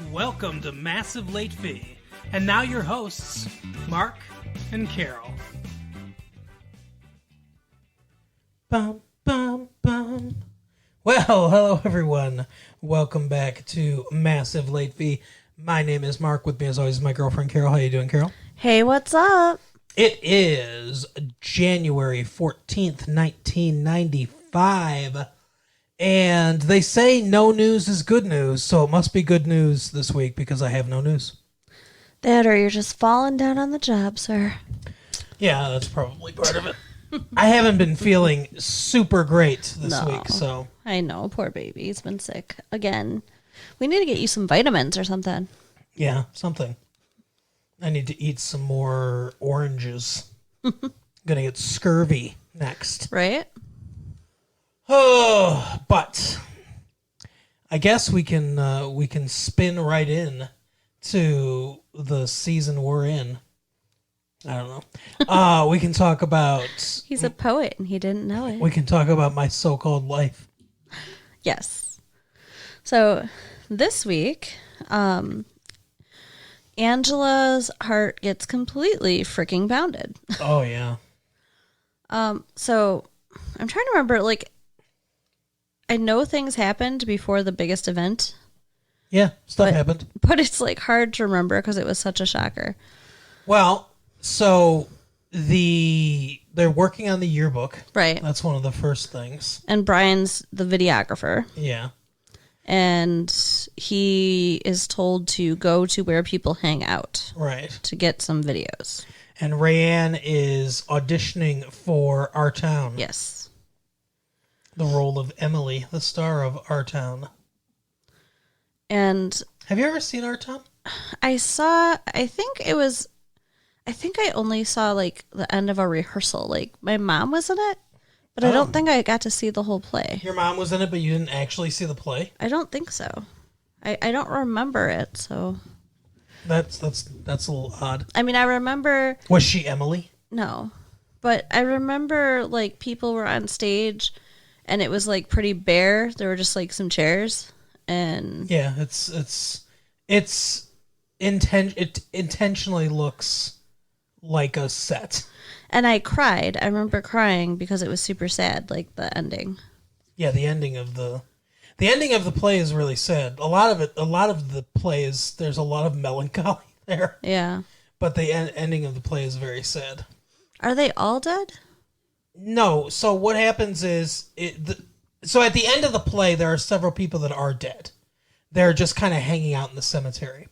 Welcome to Massive Late Fee. And now your hosts, Mark and Carol. Bum, bum, bum. Well, hello everyone. Welcome back to Massive Late Fee. My name is Mark. With me as always is my girlfriend Carol. How you doing, Carol? Hey, what's up? It is January 14th, 1995. And they say no news is good news, so it must be good news this week because I have no news. That or you're just falling down on the job, sir. Yeah, that's probably part of it. I haven't been feeling super great this week, so. I know, poor baby. He's been sick again. We need to get you some vitamins or something. Yeah, something. I need to eat some more oranges. Gonna get scurvy next. Right? Oh, but I guess we can spin right in to the season we're in. I don't know. We can talk about. He's a poet and he didn't know it. We can talk about my so-called life. Yes. So this week, Angela's heart gets completely freaking pounded. Oh yeah. So I'm trying to remember, like, I know things happened before the biggest event. Yeah, stuff happened. But it's like hard to remember because it was such a shocker. Well, so they're working on the yearbook. Right. That's one of the first things. And Brian's the videographer. Yeah. And he is told to go to where people hang out. Right. To get some videos. And Rayanne is auditioning for Our Town. Yes. The role of Emily, the star of Our Town. And have you ever seen Our Town? I think I only saw like the end of a rehearsal. Like my mom was in it, but I don't think I got to see the whole play. Your mom was in it, but you didn't actually see the play? I don't think so. I don't remember it, so that's a little odd. I mean, I remember. Was she Emily? No. But I remember like people were on stage and it was like pretty bare. There were just like some chairs and yeah, it intentionally looks like a set. And I cried. I remember crying because it was super sad, like the ending. Yeah, the ending of the play is really sad. A lot of the play is, there's a lot of melancholy there. Yeah. But the ending of the play is very sad. Are they all dead? No. So what happens is, so at the end of the play, there are several people that are dead. They're just kind of hanging out in the cemetery.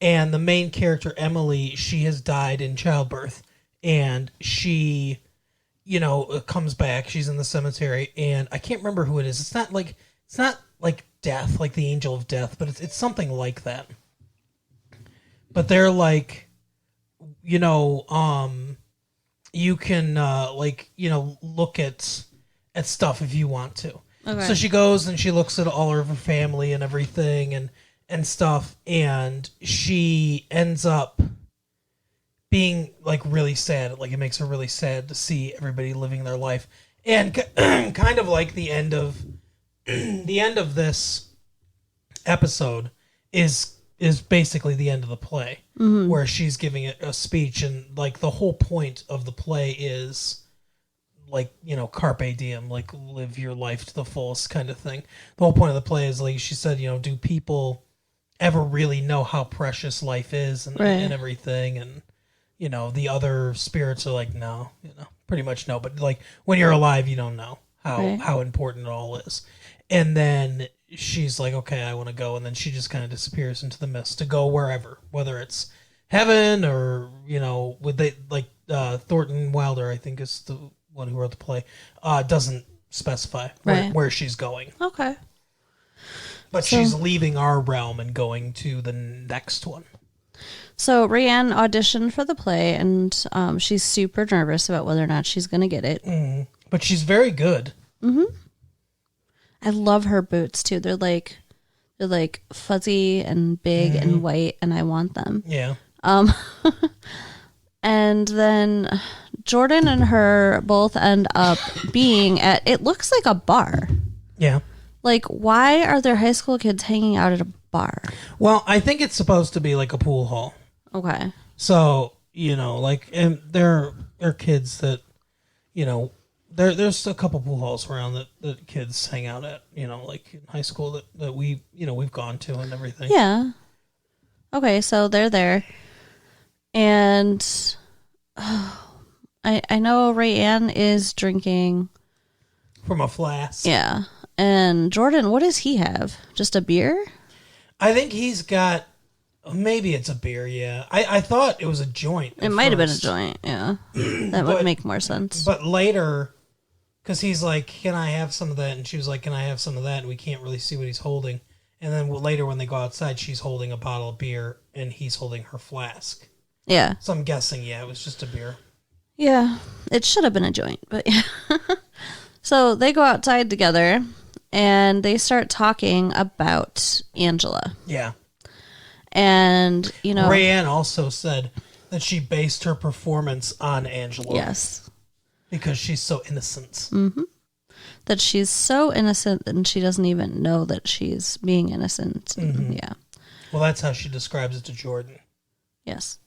And the main character, Emily, she has died in childbirth. And she, comes back. She's in the cemetery. And I can't remember who it is. It's not like death, like the angel of death, but it's something like that. But they're like, you can look at stuff if you want to. Okay. So she goes and she looks at all of her family and everything and stuff, and she ends up being like really sad. Like it makes her really sad to see everybody living their life, and kind of like the end of this episode is basically the end of the play, where she's giving a speech, and like the whole point of the play is like, carpe diem, like live your life to the fullest kind of thing. The whole point of the play is, like she said, do people ever really know how precious life is and everything? And, the other spirits are like, no, pretty much no. But like when you're alive, you don't know how important it all is. And then she's like, okay, I want to go. And then she just kind of disappears into the mist to go wherever, whether it's heaven or, Thornton Wilder, I think is the one who wrote the play, doesn't specify where she's going. Okay. But she's leaving our realm and going to the next one. So Rayanne auditioned for the play, and she's super nervous about whether or not she's going to get it. Mm. But she's very good. Mm-hmm. I love her boots too. They're like fuzzy and big and white, and I want them. Yeah. And then Jordan and her both end up being at, it looks like a bar. Yeah. Like, why are there high school kids hanging out at a bar? Well, I think it's supposed to be like a pool hall. Okay. So, like, and there are kids that, there's a couple pool halls around that kids hang out at, like in high school that we, we've gone to and everything. Yeah. Okay, so they're there. And I know Rayanne is drinking from a flask. Yeah. And Jordan, what does he have? Just a beer? I think he's got, maybe it's a beer, yeah. I thought it was a joint. It might have been a joint, yeah. That would make more sense. But later, because he's like, can I have some of that? And she was like, can I have some of that? And we can't really see what he's holding. And then later when they go outside, she's holding a bottle of beer and he's holding her flask. Yeah. So I'm guessing, yeah, it was just a beer. Yeah. It should have been a joint, but yeah. So they go outside together and they start talking about Angela. Yeah. And, Rayanne also said that she based her performance on Angela. Yes. Because she's so innocent. Mm-hmm. That she's so innocent and she doesn't even know that she's being innocent. Mm-hmm. Yeah. Well, that's how she describes it to Jordan. Yes.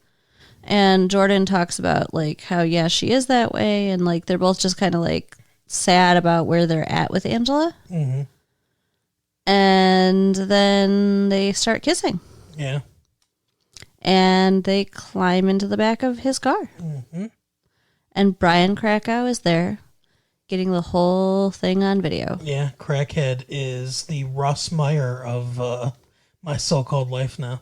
And Jordan talks about, like, how, yeah, she is that way. And, like, they're both just kind of, like, sad about where they're at with Angela. Mm-hmm. And then they start kissing. Yeah. And they climb into the back of his car. Mm-hmm. And Brian Krakow is there getting the whole thing on video. Yeah, Crackhead is the Russ Meyer of My So-Called Life now.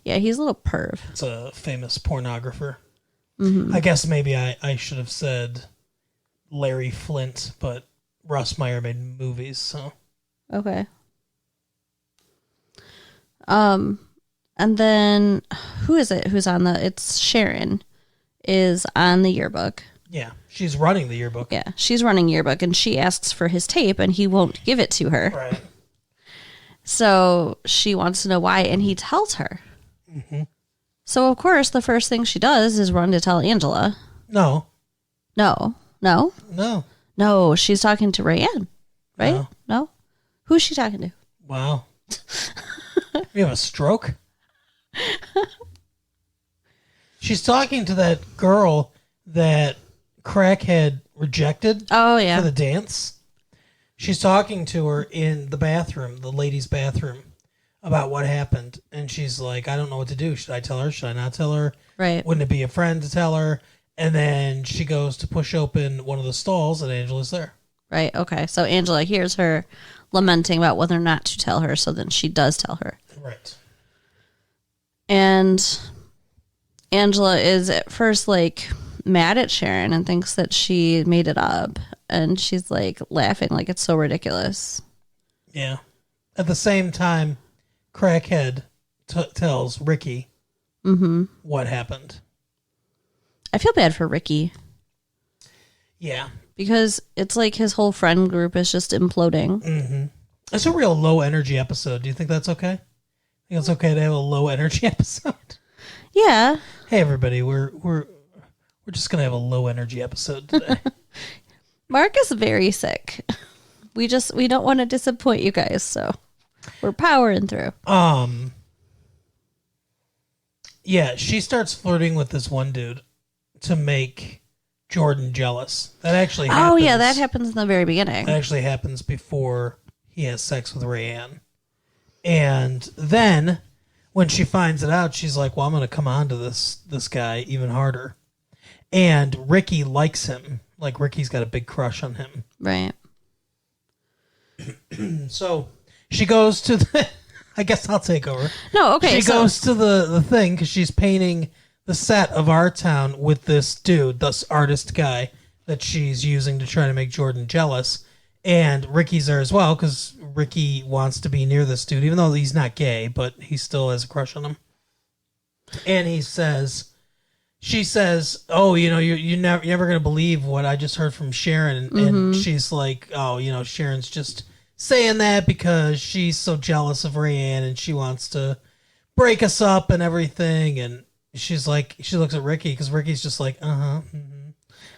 Yeah, he's a little perv. It's a famous pornographer. Mm-hmm. I guess maybe I should have said Larry Flint, but Russ Meyer made movies, so. Okay. And then who is it who's on it's Sharon is on the yearbook. Yeah, she's running the yearbook. Yeah, she's running yearbook and she asks for his tape and he won't give it to her. Right. So she wants to know why and he tells her. Mm-hmm. So of course the first thing she does is run to tell Angela. No. No, she's talking to Rayanne, right? No? Who's she talking to? Wow. You have a stroke? She's talking to that girl that Crackhead rejected for the dance. She's talking to her in the bathroom, the ladies' bathroom, about what happened. And she's like, I don't know what to do. Should I tell her? Should I not tell her? Right. Wouldn't it be a friend to tell her? And then she goes to push open one of the stalls and Angela's there. Right, okay. So Angela hears her lamenting about whether or not to tell her, so then she does tell her. Right. And Angela is at first like mad at Sharon and thinks that she made it up. And she's like laughing like it's so ridiculous. Yeah. At the same time, Crackhead tells Ricky what happened. I feel bad for Ricky. Yeah. Because it's like his whole friend group is just imploding. Mm-hmm. It's a real low energy episode. Do you think that's okay? Think it's okay to have a low energy episode? Yeah. Hey everybody, we're just gonna have a low energy episode today. Mark is very sick. We don't want to disappoint you guys, so we're powering through. Yeah, she starts flirting with this one dude to make Jordan jealous. That actually happens. Oh yeah, that happens in the very beginning. That actually happens before he has sex with Rayanne. And then when she finds it out, she's like, well, I'm going to come on to this guy even harder. And Ricky likes him. Like, Ricky's got a big crush on him. Right. So she goes to the... I guess I'll take over. No, okay. She goes to the thing because she's painting the set of Our Town with this dude, this artist guy that she's using to try to make Jordan jealous. And Ricky's there as well because Ricky wants to be near this dude, even though he's not gay, but he still has a crush on him. And she says, oh, you're never going to believe what I just heard from Sharon. And she's like, oh, Sharon's just saying that because she's so jealous of Rayanne and she wants to break us up and everything. And she's like, she looks at Ricky because Ricky's just like, uh-huh.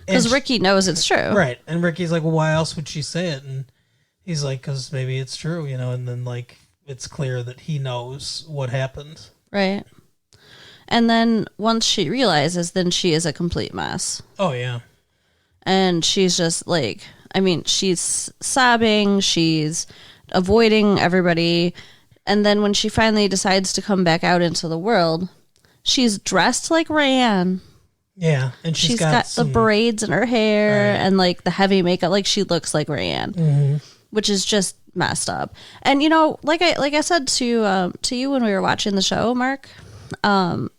Because Ricky knows it's true. Right. And Ricky's like, well, why else would she say it? And he's like, because maybe it's true, and then like it's clear that he knows what happened. Right. And then once she realizes, then she is a complete mess. Oh, yeah. And she's just like, I mean, she's sobbing, she's avoiding everybody. And then when she finally decides to come back out into the world, she's dressed like Rayanne. Yeah, and she's got the braids in her hair and like the heavy makeup. Like she looks like Rayanne, which is just messed up. And you know, like I said to you when we were watching the show, Mark, I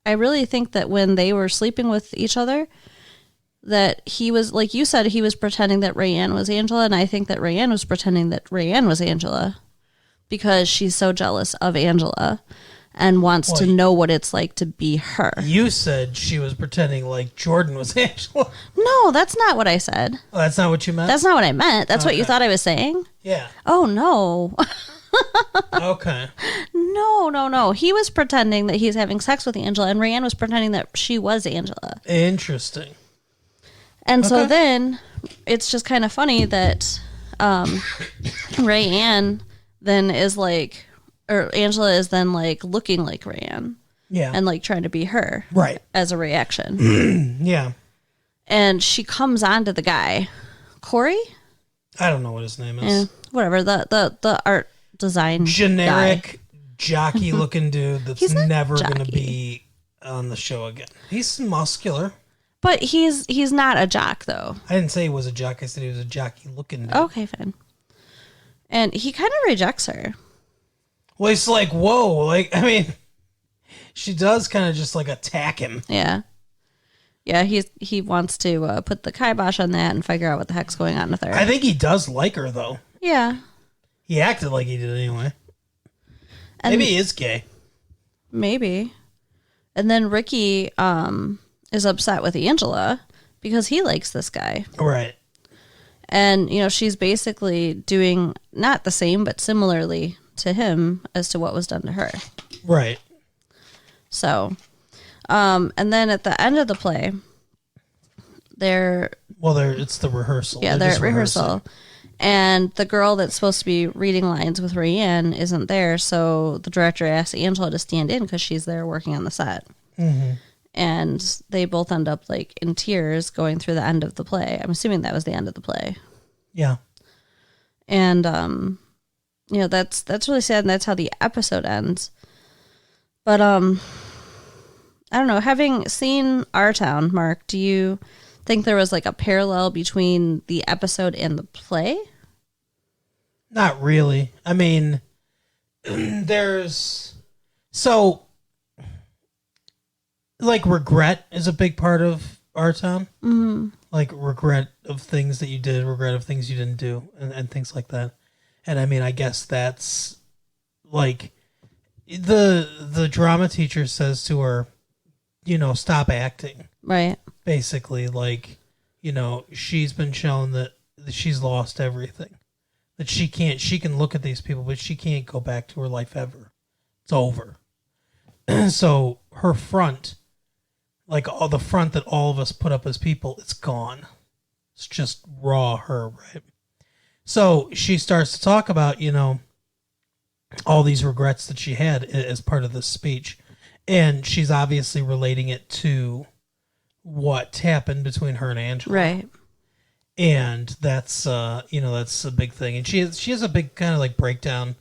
really think that when they were sleeping with each other, that he was, like you said, he was pretending that Rayanne was Angela, and I think that Rayanne was pretending that Rayanne was Angela because she's so jealous of Angela and wants to know what it's like to be her. You said she was pretending like Jordan was Angela. No, that's not what I said. Oh, that's not what you meant? That's not what I meant. That's what you thought I was saying? Yeah. Oh, no. Okay. No. He was pretending that he's having sex with Angela, and Rayanne was pretending that she was Angela. Interesting. And so then it's just kind of funny that Rayanne then is like, or Angela is then like looking like Rayanne. Yeah. And like trying to be her. Right. As a reaction. Yeah. And she comes on to the guy. Corey? I don't know what his name is. Yeah, whatever. The art design generic guy. Jockey looking dude that's never going to be on the show again. He's muscular. But he's not a jock, though. I didn't say he was a jock. I said he was a jockey-looking dude. Okay, fine. And he kind of rejects her. Well, it's like, whoa. Like, I mean, she does kind of just, like, attack him. Yeah. Yeah, he wants to put the kibosh on that and figure out what the heck's going on with her. I think he does like her, though. Yeah. He acted like he did anyway. And maybe he is gay. Maybe. And then Ricky is upset with Angela because he likes this guy. Right. And, you know, she's basically doing not the same, but similarly to him as to what was done to her. Right. So, and then at the end of the play, it's the rehearsal. Yeah, they're at rehearsal. And the girl that's supposed to be reading lines with Rayanne isn't there, so the director asks Angela to stand in because she's there working on the set. Mm-hmm. And they both end up like in tears going through the end of the play. I'm assuming that was the end of the play. Yeah. And you know, that's really sad, and that's how the episode ends. But I don't know, having seen Our Town, Mark, do you think there was like a parallel between the episode and the play? Not really. I mean, there's like regret is a big part of Our Town. Mm-hmm. Like regret of things that you did, regret of things you didn't do, and things like that. And I mean, I guess that's like the drama teacher says to her, you know, stop acting. Right. Basically, like, you know, she's been shown that she's lost everything. That she can look at these people, but she can't go back to her life ever. It's over. So her front, like all the front that all of us put up as people, it's gone. It's just raw her, right? So she starts to talk about, you know, all these regrets that she had as part of this speech. And she's obviously relating it to what happened between her and Angela. Right. And that's, you know, that's a big thing. And she has a big kind of like breakdown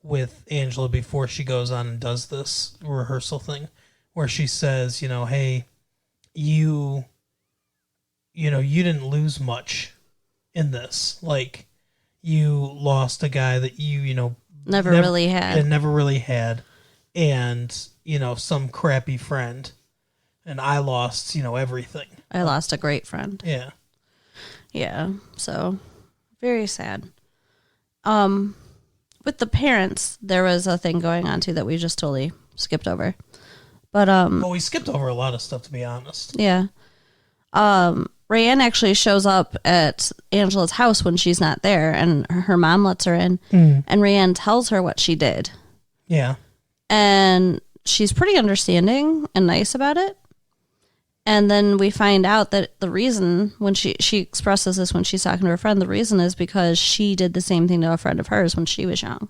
with Angela before she goes on and does this rehearsal thing where she says, you know, hey, you know, you didn't lose much in this. Like, you lost a guy that you know, never really had. And, you know, some crappy friend. And I lost, you know, everything. I lost a great friend. Yeah. Yeah. So, very sad. With the parents, there was a thing going on too that we just totally skipped over. But well, we skipped over a lot of stuff, to be honest. Yeah. Rayanne actually shows up at Angela's house when she's not there, and her mom lets her in, and Rayanne tells her what she did. Yeah. And she's pretty understanding and nice about it. And then we find out that the reason, when she expresses this when she's talking to her friend, the reason is because she did the same thing to a friend of hers when she was young.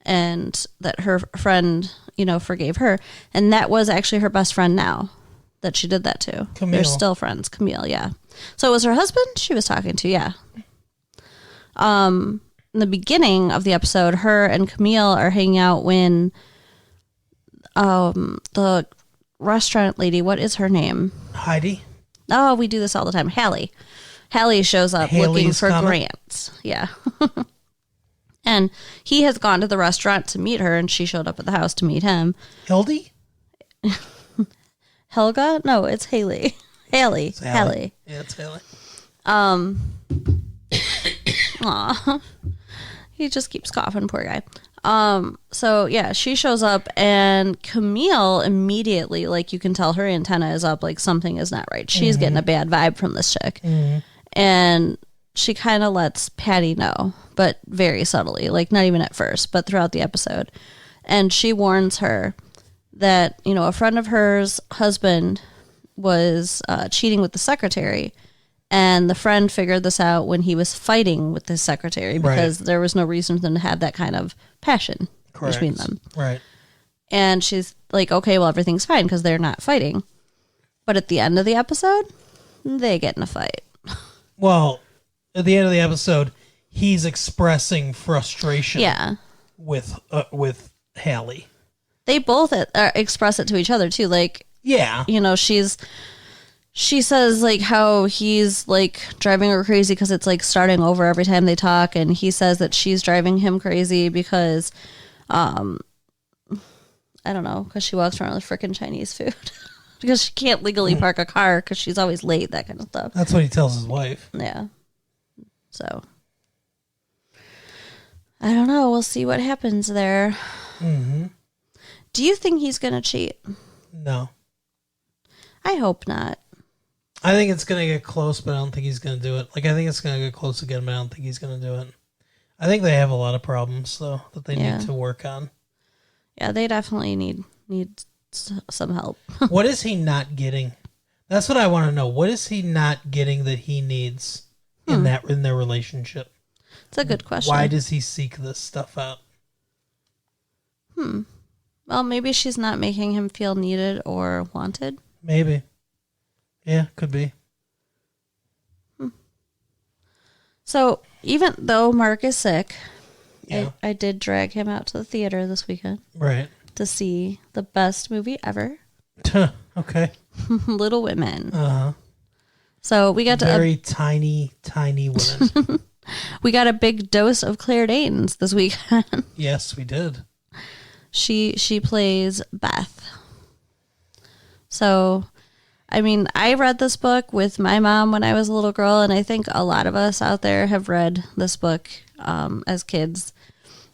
and that her friend, forgave her. And that was actually her best friend now that she did that to. Camille. They're still friends. Camille, yeah. So it was her husband she was talking to, yeah. In the beginning of the episode, her and Camille are hanging out when the restaurant lady, what is her name? Heidi. Oh, we do this all the time. Hallie. Hallie shows up looking for Grant. Yeah. And he has gone to the restaurant to meet her, and she showed up at the house to meet him. Hildy? Helga? No, it's Haley. Haley. It's Hallie. Yeah, it's Haley. Aw. He just keeps coughing, poor guy. So yeah, she shows up, and Camille immediately, like, you can tell her antenna is up, like something is not right. She's getting a bad vibe from this chick. And she kind of lets Patty know, but very subtly, like not even at first, but throughout the episode. And she warns her that, a friend of hers husband was cheating with the secretary. And the friend figured this out when he was fighting with his secretary, because there was no reason for them to have that kind of passion between them. Right. And she's like, okay, well, everything's fine because they're not fighting. But at the end of the episode, they get in a fight. Well, at the end of the episode, he's expressing frustration. Yeah. With Hallie. They both express it to each other too. Like, yeah, she says like how he's like driving her crazy because it's like starting over every time they talk, and he says that she's driving him crazy because, I don't know, because she walks around with frickin' Chinese food. Because she can't legally park a car because she's always late, that kind of stuff. That's what he tells his wife. Yeah. So, I don't know. We'll see what happens there. Mm-hmm. Do you think he's going to cheat? No. I hope not. I think it's going to get close, but I don't think he's going to do it. Like, I think it's going to get close again, but I don't think he's going to do it. I think they have a lot of problems, though, that they need to work on. Yeah, they definitely need some help. What is he not getting? That's what I want to know. What is he not getting that he needs in their relationship? It's a good question. Why does he seek this stuff out? Well, maybe she's not making him feel needed or wanted. Maybe. Yeah, could be. So, even though Mark is sick, yeah. I did drag him out to the theater this weekend. Right. To see the best movie ever. Okay. Little Women. Uh-huh. So we got very tiny women. We got a big dose of Claire Danes this weekend. Yes, we did. She plays Beth. So, I mean, I read this book with my mom when I was a little girl, and I think a lot of us out there have read this book as kids.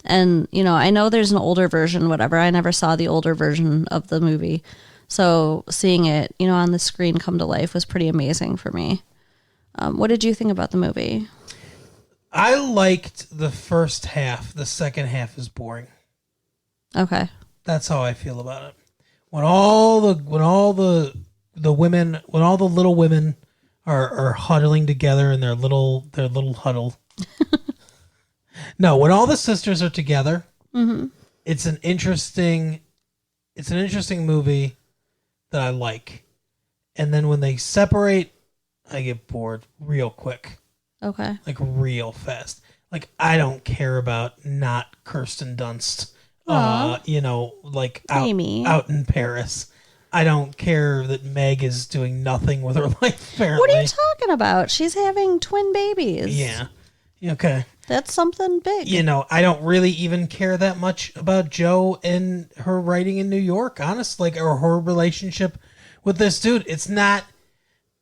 And, I know there's an older version, whatever. I never saw the older version of the movie. So seeing it, on the screen come to life was pretty amazing for me. What did you think about the movie? I liked the first half. The second half is boring. Okay. That's how I feel about it. When all the little women are huddling together in their little huddle. No, when all the sisters are together, it's an interesting movie that I like. And then when they separate, I get bored real quick. Okay. Like real fast. Like I don't care about not Kirsten Dunst. Out in Paris. I don't care that Meg is doing nothing with her life, apparently. What are you talking about? She's having twin babies. Yeah. Okay. That's something big. I don't really even care that much about Jo and her writing in New York, honestly, or her relationship with this dude. It's not,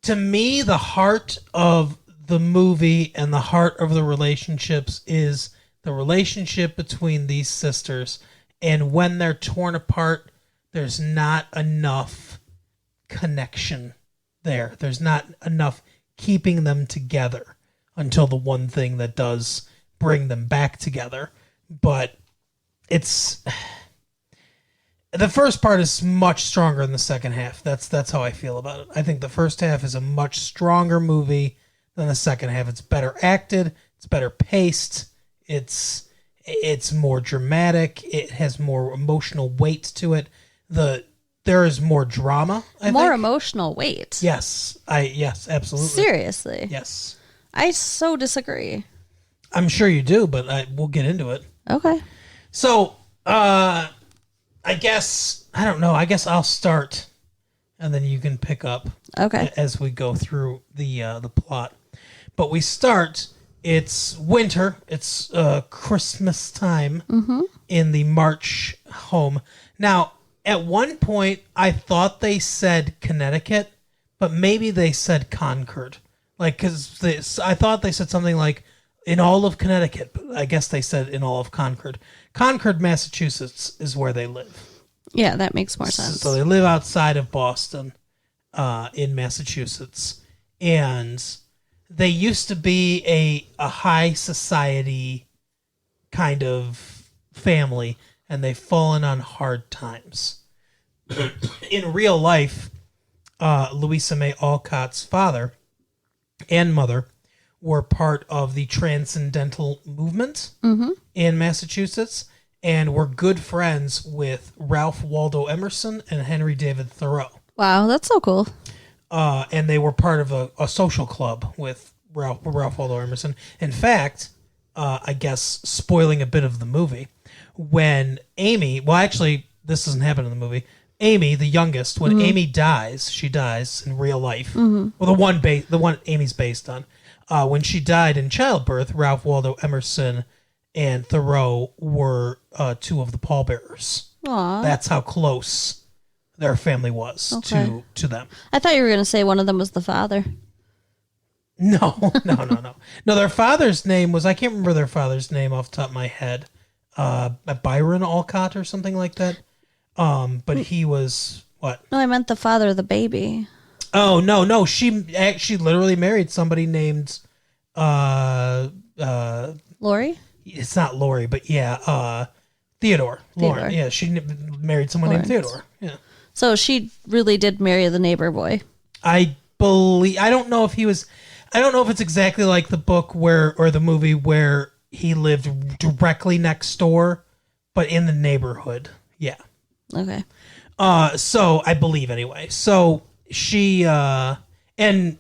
to me, the heart of the movie and the heart of the relationships is the relationship between these sisters. And when they're torn apart, there's not enough connection there. There's not enough keeping them together until the one thing that does bring them back together. But it's the first part is much stronger than the second half. That's how I feel about it. I think the first half is a much stronger movie than the second half. It's better acted, it's better paced, it's It's more dramatic. It has more emotional weight to it. There is more drama. I More think. emotional weight. Yes, absolutely. Seriously. Yes, I so disagree. I'm sure you do, but we'll get into it. Okay. So, I guess I don't know. I guess I'll start, and then you can pick up Okay. as we go through the plot. But we start. It's winter. It's Christmas time in the March home. Now, at one point, I thought they said Connecticut, but maybe they said Concord. Like, because I thought they said something like in all of Connecticut, but I guess they said in all of Concord. Concord, Massachusetts is where they live. Yeah, that makes more sense. So they live outside of Boston, in Massachusetts, and they used to be a high society kind of family, and they've fallen on hard times. In real life, Louisa May Alcott's father and mother were part of the Transcendental movement in Massachusetts, and were good friends with Ralph Waldo Emerson and Henry David Thoreau. Wow, that's so cool. And they were part of a social club with Ralph Waldo Emerson. In fact, I guess spoiling a bit of the movie, when Amy, well, actually, this doesn't happen in the movie. Amy, the youngest, when Amy dies, she dies in real life. Well, the one Amy's based on. When she died in childbirth, Ralph Waldo Emerson and Thoreau were two of the pallbearers. Aw. That's how close their family was to them. I thought you were going to say one of them was the father. No. No, their father's name was, I can't remember their father's name off the top of my head. Byron Alcott or something like that. But he was, what? No, I meant the father of the baby. Oh, no. She literally married somebody named, Lori? it's not Lori, but yeah, Theodore. Lauren. Yeah, she married someone named Theodore. Yeah. So she really did marry the neighbor boy. I don't know if it's exactly like the book or the movie where he lived directly next door, but in the neighborhood. Yeah. Okay. So I believe anyway. So she and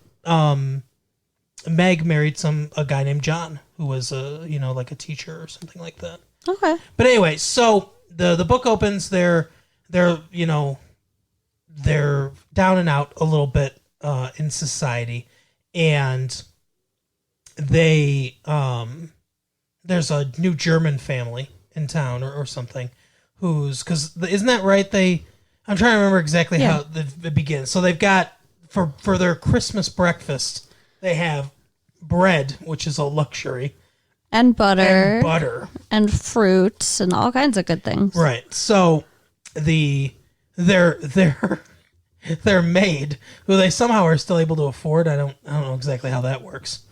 Meg married a guy named John who was like a teacher or something like that. Okay. But anyway, so the book opens. They're down and out a little bit in society, and they there's a new German family in town or something because isn't that right? I'm trying to remember exactly how it begins. So they've got for their Christmas breakfast, they have bread, which is a luxury, and butter and fruits and all kinds of good things. Right. So their maid, who they somehow are still able to afford, I don't know exactly how that works.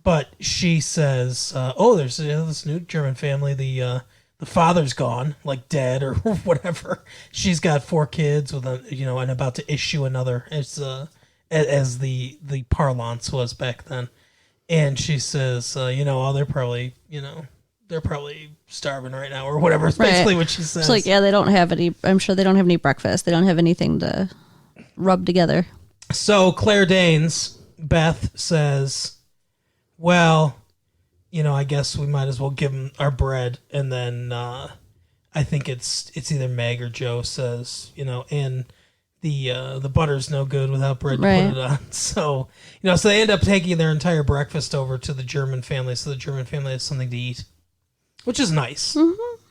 But she says, there's this new German family. The father's gone, like dead or whatever. She's got 4 kids with and about to issue another, as the parlance was back then. And she says, they're probably starving right now or whatever. It's basically what she says. It's like, yeah, they don't have any. I'm sure they don't have any breakfast. They don't have anything to rub together. So Claire Danes, Beth, says, well, I guess we might as well give them our bread. And then I think it's either Meg or Joe says, and the butter's no good without bread to put it on. So, so they end up taking their entire breakfast over to the German family, so the German family has something to eat, which is nice. Mm-hmm.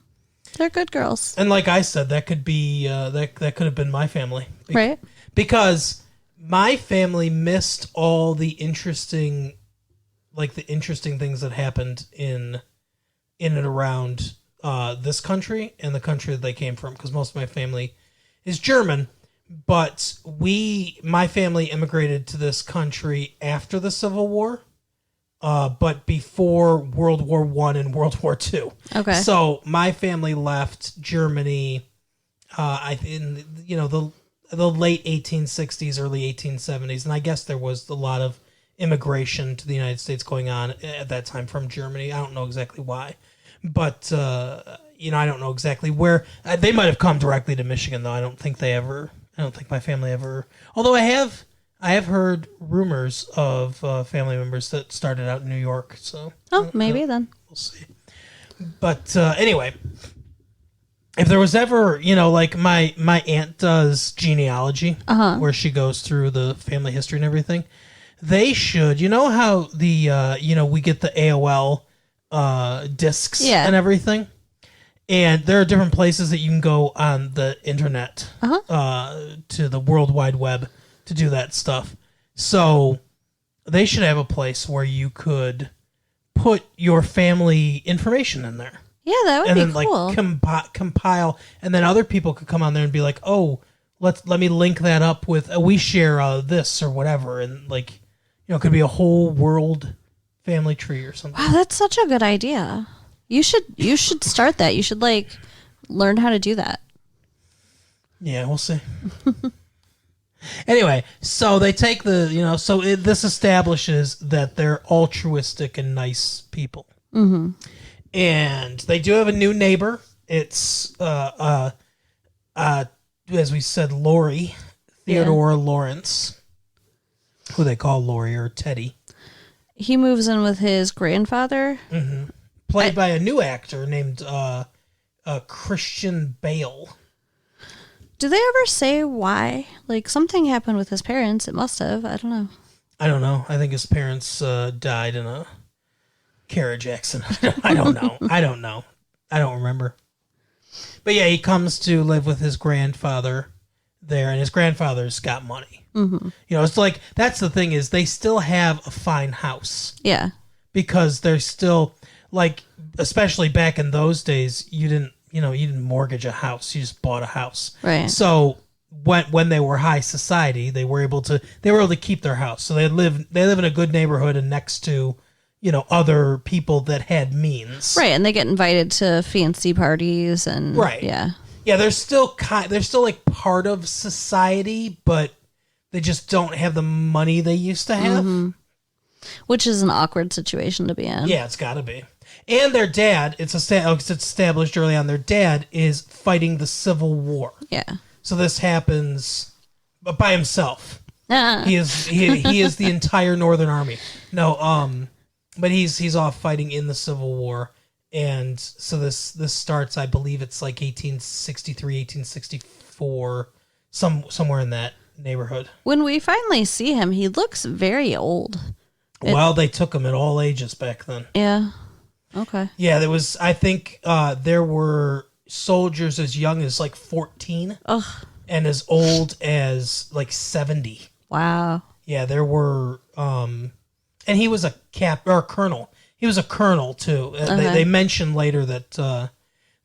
They're good girls. And like I said, that could be that could have been my family, right? Because my family missed all the interesting things that happened in and around this country and the country that they came from, because most of my family is German. But my family immigrated to this country after the Civil War, but before World War I and World War II. Okay. So my family left Germany, in the late 1860s, early 1870s, and I guess there was a lot of immigration to the United States going on at that time from Germany. I don't know exactly why, but I don't know exactly where they might have come directly to Michigan, though. I don't think my family ever. Although I have heard rumors of family members that started out in New York. So maybe then we'll see. But anyway, if there was ever, like my aunt does genealogy, where she goes through the family history and everything. They should, how the we get the AOL discs and everything. And there are different places that you can go on the internet to the World Wide Web to do that stuff. So they should have a place where you could put your family information in there. Yeah, that would be cool. And then compile, and then other people could come on there and be like, oh, let me link that up with, we share this or whatever. And it could be a whole world family tree or something. Wow, that's such a good idea. You should start that. You should learn how to do that. Yeah, we'll see. Anyway, so they take this establishes that they're altruistic and nice people. Mm-hmm. And they do have a new neighbor. It's as we said, Lori, Theodore Lawrence, who they call Lori or Teddy. He moves in with his grandfather. Mm-hmm. Played by a new actor named Christian Bale. Do they ever say why? Something happened with his parents. It must have. I don't know. I think his parents died in a carriage accident. I don't know. I don't remember. But yeah, he comes to live with his grandfather there, and his grandfather's got money. Mm-hmm. It's that's the thing is they still have a fine house. Yeah. Because they're still especially back in those days, you didn't mortgage a house. You just bought a house. Right. So when they were high society, they were able to keep their house. So they live in a good neighborhood and next to, other people that had means. Right. And they get invited to fancy parties and right. Yeah. Yeah. They're still part of society, but they just don't have the money they used to have. Mm-hmm. Which is an awkward situation to be in. Yeah, it's got to be. And their dad, it's established early on, their dad is fighting the Civil War. Yeah. So this happens by himself. He is the entire Northern Army. No, but he's off fighting in the Civil War. And so this starts, I believe it's 1863, 1864, somewhere in that neighborhood. When we finally see him, he looks very old. Well, they took him at all ages back then. Yeah. Okay. Yeah, there was. I think there were soldiers as young as 14, and as old as 70. Wow. Yeah, there were. And he was a colonel. He was a colonel too. They mentioned later that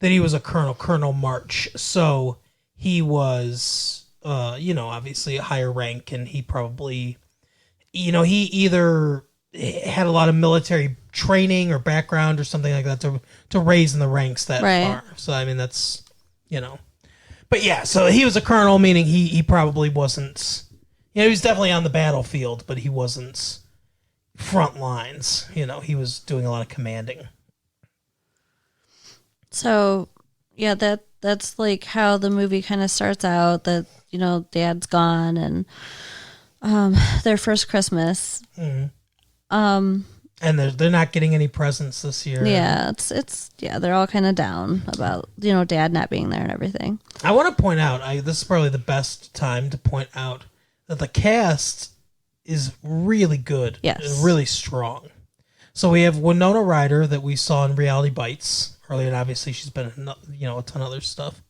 he was a colonel, Colonel March. So he was, obviously a higher rank, and he probably, he either had a lot of military training or background or something like that to raise in the ranks that far. So I mean that's but yeah, so he was a colonel, meaning he probably wasn't, he was definitely on the battlefield, but he wasn't front lines. He was doing a lot of commanding. So yeah, that's how the movie kind of starts out, that dad's gone and their first Christmas. Mm-hmm. And they're not getting any presents this year. Yeah, it's they're all kind of down about dad not being there and everything. I want to point out, this is probably the best time to point out that the cast is really good. Yes, and really strong. So we have Winona Ryder that we saw in Reality Bites earlier, and obviously she's been in a ton of other stuff.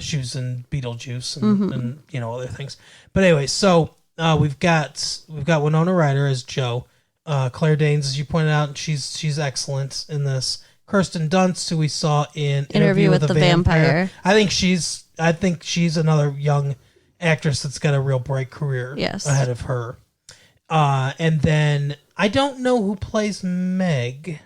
She was in Beetlejuice and other things. But anyway, so we've got Winona Ryder as Jo. Claire Danes, as you pointed out, she's excellent in this. Kirsten Dunst, who we saw in Interview with the Vampire. I think she's another young actress that's got a real bright career ahead of her. And then I don't know who plays Meg.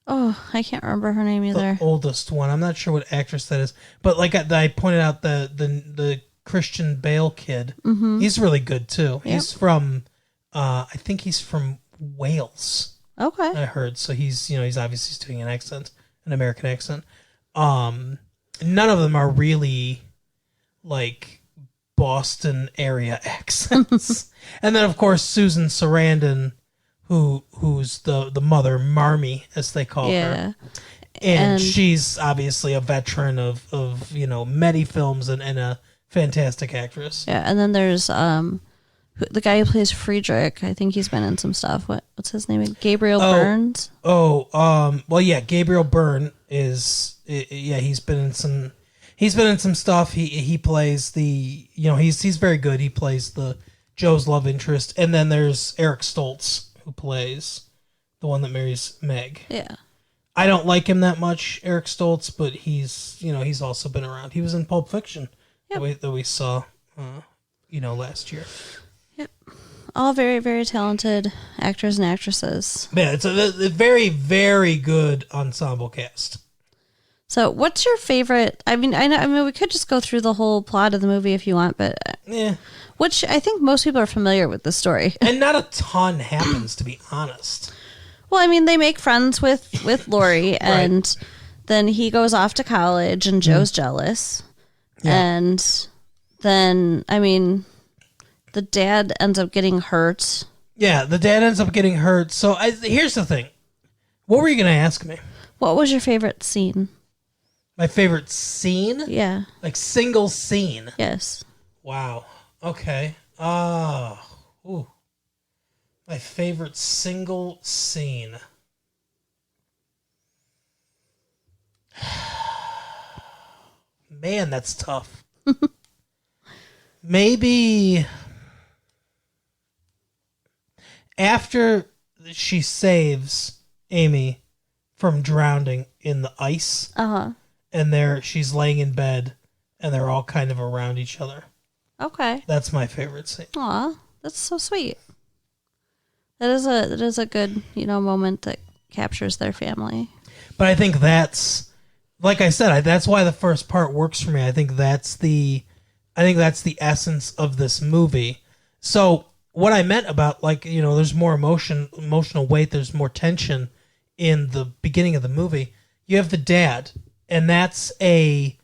Oh, I can't remember her name either. The oldest one. I'm not sure what actress that is. But I pointed out, the Christian Bale kid, he's really good too. Yep. He's from I think he's from Wales. Okay. I heard. So he's obviously doing an American accent. None of them are really like Boston area accents. And then of course Susan Sarandon, who's the mother, Marmee, as they call her. And she's obviously a veteran of many films and a fantastic actress. Yeah, and then there's the guy who plays Friedrich. I think he's been in some stuff. What's his name? Gabriel Burns. Well, yeah, Gabriel Byrne he's been in some stuff. He plays he's very good. He plays the Joe's love interest. And then there's Eric Stoltz, who plays the one that marries Meg. Yeah. I don't like him that much, Eric Stoltz, but he's also been around. He was in Pulp Fiction that we saw last year. Yep. All very, very talented actors and actresses. Yeah, it's a very, very good ensemble cast. So, what's your favorite? I mean, we could just go through the whole plot of the movie if you want, but yeah, which I think most people are familiar with the story, and not a ton happens, to be honest. Well, I mean, they make friends with Laurie, and right. Then he goes off to college, and Joe's jealous, and then the dad ends up getting hurt. Yeah, the dad ends up getting hurt. So here's the thing: what were you going to ask me? What was your favorite scene? My favorite scene? Yeah. Like single scene? Yes. Wow. Okay. Ooh. My favorite single scene. Man, that's tough. Maybe after she saves Amy from drowning in the ice. Uh-huh. And she's laying in bed, and they're all kind of around each other. Okay. That's my favorite scene. Aw, that's so sweet. That is a good, moment that captures their family. But I think that's, like I said, that's why the first part works for me. I think that's the essence of this movie. So what I meant about, there's more emotional weight, there's more tension in the beginning of the movie. You have the dad, and that's an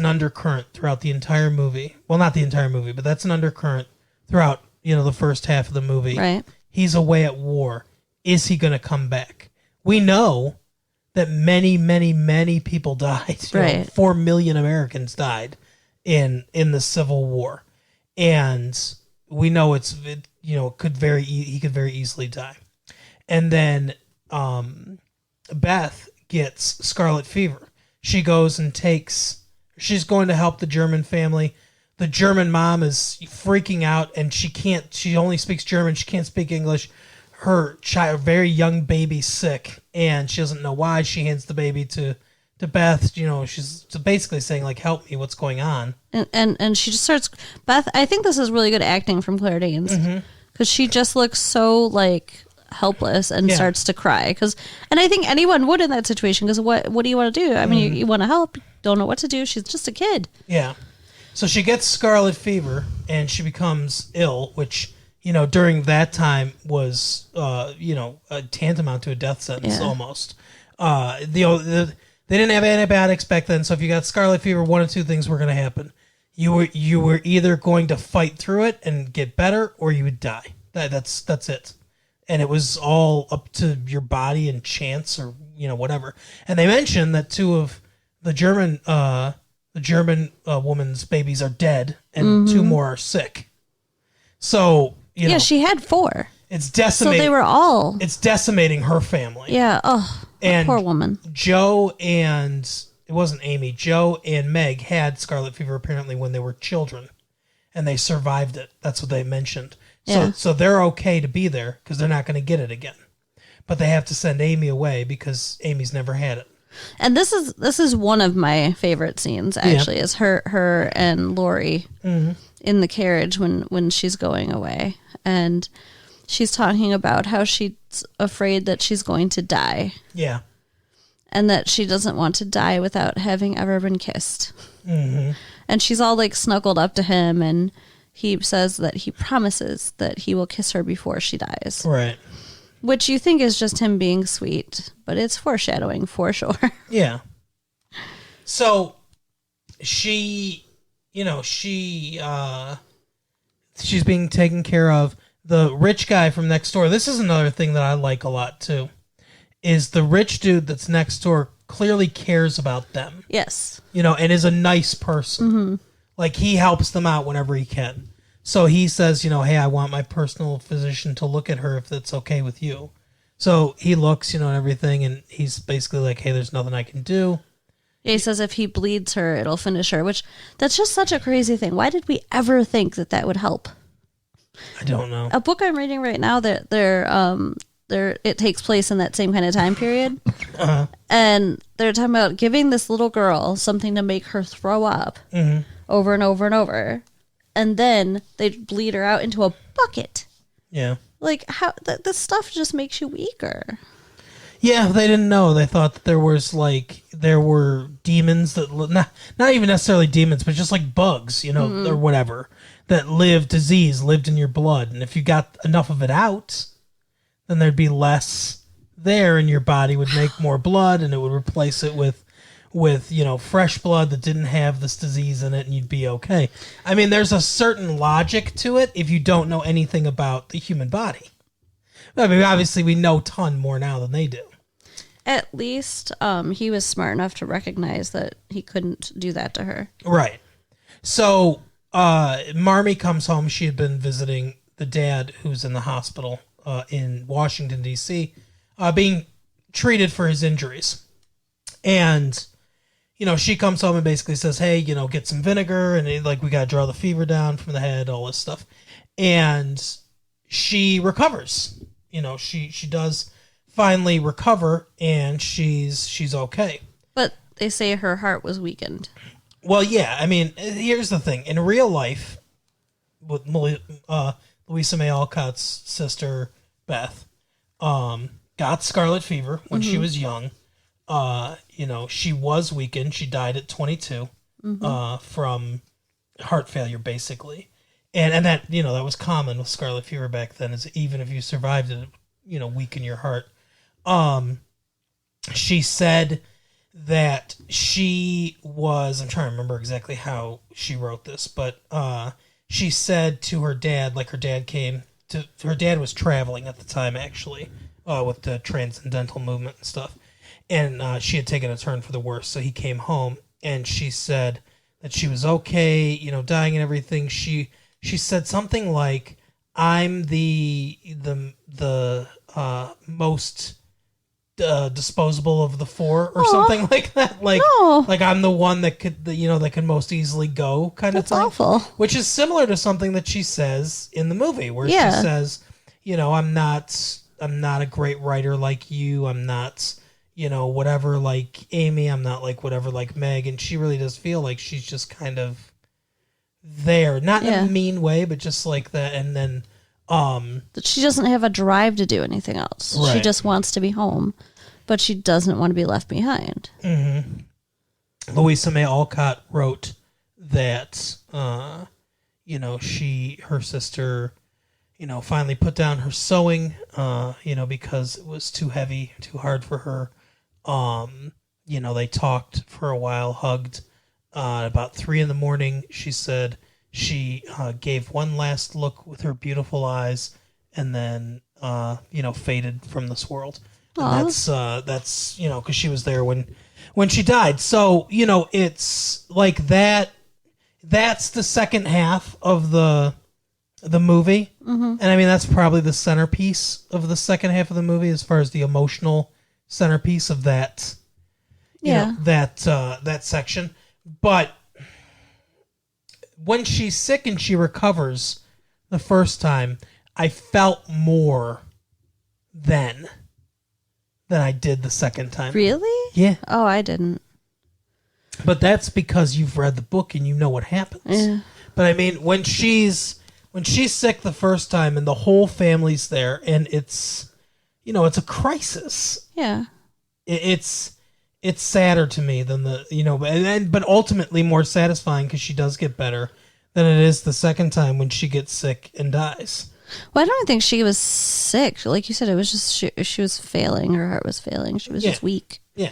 undercurrent throughout the entire movie. Well, not the entire movie, but that's an undercurrent throughout, the first half of the movie. Right. He's away at war. Is he going to come back? We know that many, many, many people died. Right. 4 million Americans died in the Civil War. And we know he could very easily die. And then Beth gets scarlet fever. She goes and she's going to help the German family. The German mom is freaking out, and she only speaks German. She can't speak English. Her very young baby's sick, and she doesn't know why. She hands the baby to Beth. She's basically saying, like, help me, what's going on? And she just starts, Beth, I think this is really good acting from Claire Danes, because she just looks so, like, helpless and starts to cry. And I think anyone would in that situation, because what do you want to do? I mean, you want to help, don't know what to do. She's just a kid. Yeah. So she gets scarlet fever, and she becomes ill, which, during that time was, tantamount to a death sentence almost. They didn't have antibiotics back then, so if you got scarlet fever, one of two things were going to happen. You were either going to fight through it and get better, or you would die. That's it. And it was all up to your body and chance, or whatever. And they mentioned that two of the German woman's babies are dead, and two more are sick. So she had 4. It's decimating. So they were all. It's decimating her family. Yeah. Oh, and poor woman. Joe and it wasn't Amy. Joe and Meg had scarlet fever apparently when they were children, and they survived it. That's what they mentioned. So they're okay to be there because they're not going to get it again. But they have to send Amy away because Amy's never had it. And this is one of my favorite scenes, actually, is her and Laurie in the carriage when she's going away. And she's talking about how she's afraid that she's going to die. Yeah. And that she doesn't want to die without having ever been kissed. Mm-hmm. And she's all like snuggled up to him, and he says that he promises that he will kiss her before she dies. Right. Which you think is just him being sweet, but it's foreshadowing for sure. Yeah. So she, she's being taken care of. The rich guy from next door. This is another thing that I like a lot too. Is the rich dude that's next door clearly cares about them. Yes. And is a nice person. Mm-hmm. Like, he helps them out whenever he can. So he says, hey, I want my personal physician to look at her if that's okay with you. So he looks, and everything, and he's basically like, hey, there's nothing I can do. He says if he bleeds her, it'll finish her, which that's just such a crazy thing. Why did we ever think that would help? I don't know. A book I'm reading right now, that it takes place in that same kind of time period. Uh-huh. And they're talking about giving this little girl something to make her throw up over and over and over. And then they bleed her out into a bucket. Yeah. Like, how this stuff just makes you weaker. Yeah, they didn't know. They thought that there were demons that not even necessarily demons, but just like bugs, or whatever, that lived in your blood. And if you got enough of it out, then there'd be less there, and your body would make more blood, and it would replace it with fresh blood that didn't have this disease in it, and you'd be okay. I mean, there's a certain logic to it if you don't know anything about the human body. I mean, obviously, we know a ton more now than they do. At least he was smart enough to recognize that he couldn't do that to her. Right. So Marmee comes home. She had been visiting the dad who's in the hospital in Washington, D.C., being treated for his injuries. And, she comes home and basically says, hey, get some vinegar, and we got to draw the fever down from the head, all this stuff. And she recovers. She does finally recover, and she's okay. But they say her heart was weakened. Well, yeah. I mean, here's the thing. In real life, with Louisa May Alcott's sister, Beth, got scarlet fever when she was young. She was weakened. She died at 22 from heart failure, basically. And that, that was common with scarlet fever back then, is even if you survived it, weaken your heart. She said that she was, I'm trying to remember exactly how she wrote this, but she said to her dad, her dad was traveling at the time, actually, with the transcendental movement and stuff. And she had taken a turn for the worse, so he came home, and she said that she was okay, dying and everything. She said something like, I'm the most disposable of the four, or something like that. Like I'm the one that could, that could most easily go, kind of thing. That's awful. Which is similar to something that she says in the movie, where she says, I'm not a great writer like you. I'm not, whatever like Amy. I'm not like whatever like Meg. And she really does feel like she's just kind of there, not in a mean way, but just like that. And then she doesn't have a drive to do anything else. Right. She just wants to be home, but she doesn't want to be left behind. Mm-hmm. Louisa May Alcott wrote that her sister finally put down her sewing because it was too heavy, too hard for her. They talked for a while, hugged. About 3 a.m, she said she gave one last look with her beautiful eyes, and then faded from this world. And that's because she was there when she died. So it's like that. That's the second half of the movie, and I mean that's probably the centerpiece of the second half of the movie, as far as the emotional centerpiece of that. That section. But when she's sick and she recovers the first time, I felt more then than I did the second time. Really? Yeah. Oh, I didn't. But that's because you've read the book and you know what happens. Yeah. But I mean, when she's sick the first time and the whole family's there, and it's it's a crisis. Yeah. It's sadder to me than but ultimately more satisfying because she does get better than it is the second time when she gets sick and dies. Well, I don't think she was sick. Like you said, it was just she was failing. Her heart was failing. She was just weak. Yeah.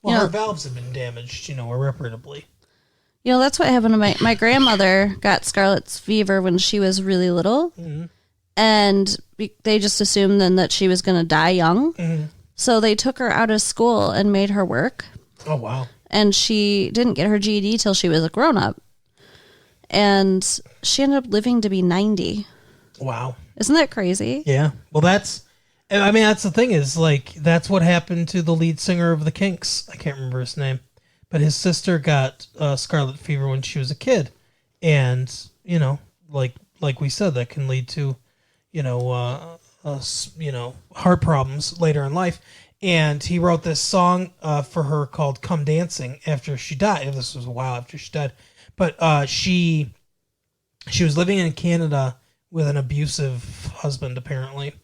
Well, her valves have been damaged, irreparably. That's what happened to my grandmother got scarlet fever when she was really little. Mm-hmm. And they just assumed then that she was going to die young. Mm-hmm. So they took her out of school and made her work. Oh, wow. And she didn't get her GED till she was a grown-up. And she ended up living to be 90. Wow. Isn't that crazy? Yeah. Well, that's the thing is, like, that's what happened to the lead singer of the Kinks. I can't remember his name. But his sister got scarlet fever when she was a kid. And, like we said, that can lead to, heart problems later in life. And he wrote this song for her called Come Dancing after she died. This was a while after she died. But she was living in Canada with an abusive husband, apparently.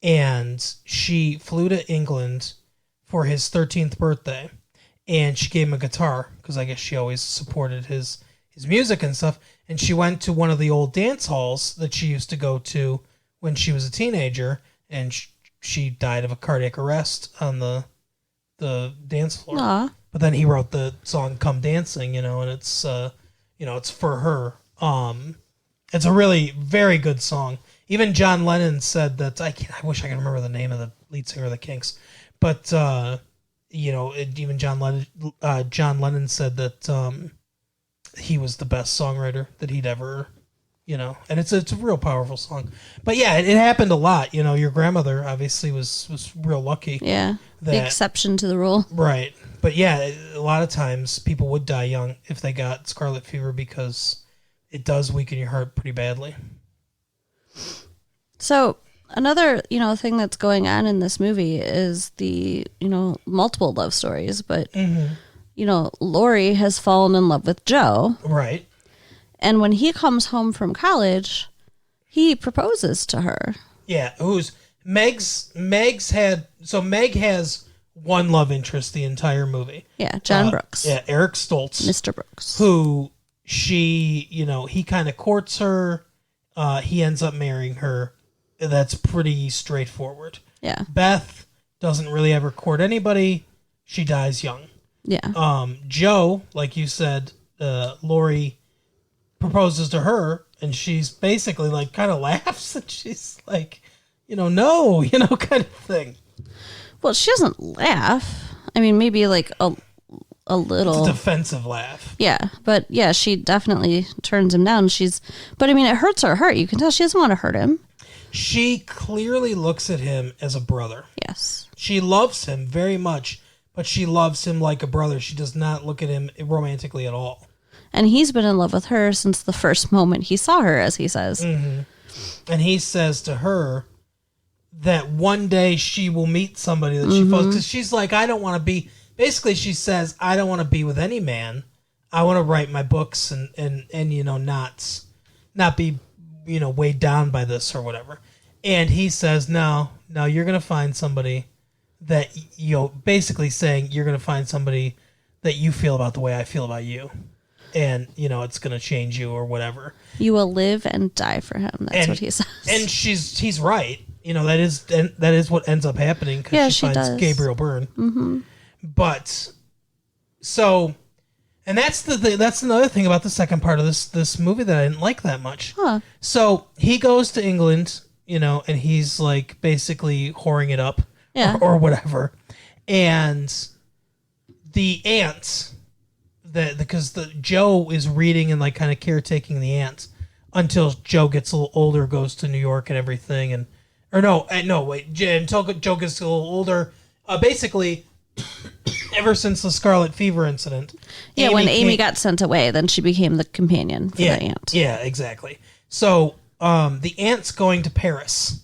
And she flew to England for his 13th birthday. And she gave him a guitar, because I guess she always supported his music and stuff. And she went to one of the old dance halls that she used to go to when she was a teenager. And she died of a cardiac arrest on the dance floor. Aww. But then he wrote the song Come Dancing, and it's, it's for her. It's a really very good song. Even John Lennon said that, I wish I could remember the name of the lead singer of the Kinks. But, even John Lennon said that he was the best songwriter that he'd ever, and it's a real powerful song. But yeah, it happened a lot. Your grandmother obviously was real lucky. Yeah, the exception to the rule. Right. But yeah, a lot of times people would die young if they got scarlet fever because it does weaken your heart pretty badly. So another, thing that's going on in this movie is the, multiple love stories. But, Laurie has fallen in love with Joe. Right. And when he comes home from college, he proposes to her. Yeah. Meg has one love interest the entire movie. Yeah, John Brooks. Yeah, Eric Stoltz. Mr. Brooks. Who he kind of courts her. He ends up marrying her. That's pretty straightforward. Yeah. Beth doesn't really ever court anybody. She dies young. Yeah. Joe, like you said, Laurie proposes to her, and she's basically like kind of laughs, and she's like, no, kind of thing. Well, she doesn't laugh. I mean, maybe like a little. It's a defensive laugh. Yeah, but yeah, she definitely turns him down. But I mean, it hurts her heart. You can tell she doesn't want to hurt him. She clearly looks at him as a brother. Yes. She loves him very much, but she loves him like a brother. She does not look at him romantically at all. And he's been in love with her since the first moment he saw her, as he says. Mm-hmm. And he says to her that one day she will meet somebody that she falls, because she's like, I don't want to be, basically she says, I don't want to be with any man. I want to write my books and not be, weighed down by this or whatever. And he says, no, you're going to find somebody that, basically saying you're going to find somebody that you feel about the way I feel about you. And, it's going to change you or whatever. You will live and die for him. That's what he says. And he's right. That is what ends up happening, because she finds does. Gabriel Byrne. Mm-hmm. But so, and that's another thing about the second part of this movie that I didn't like that much. Huh. So he goes to England, and he's like basically whoring it up, or whatever. And the aunt, because Joe is reading and like kind of caretaking the aunt until Joe gets a little older, goes to New York and everything, until Joe gets a little older. Basically, ever since the scarlet fever incident. Yeah, when Amy got sent away, then she became the companion for the aunt. Yeah, exactly. So the aunt's going to Paris,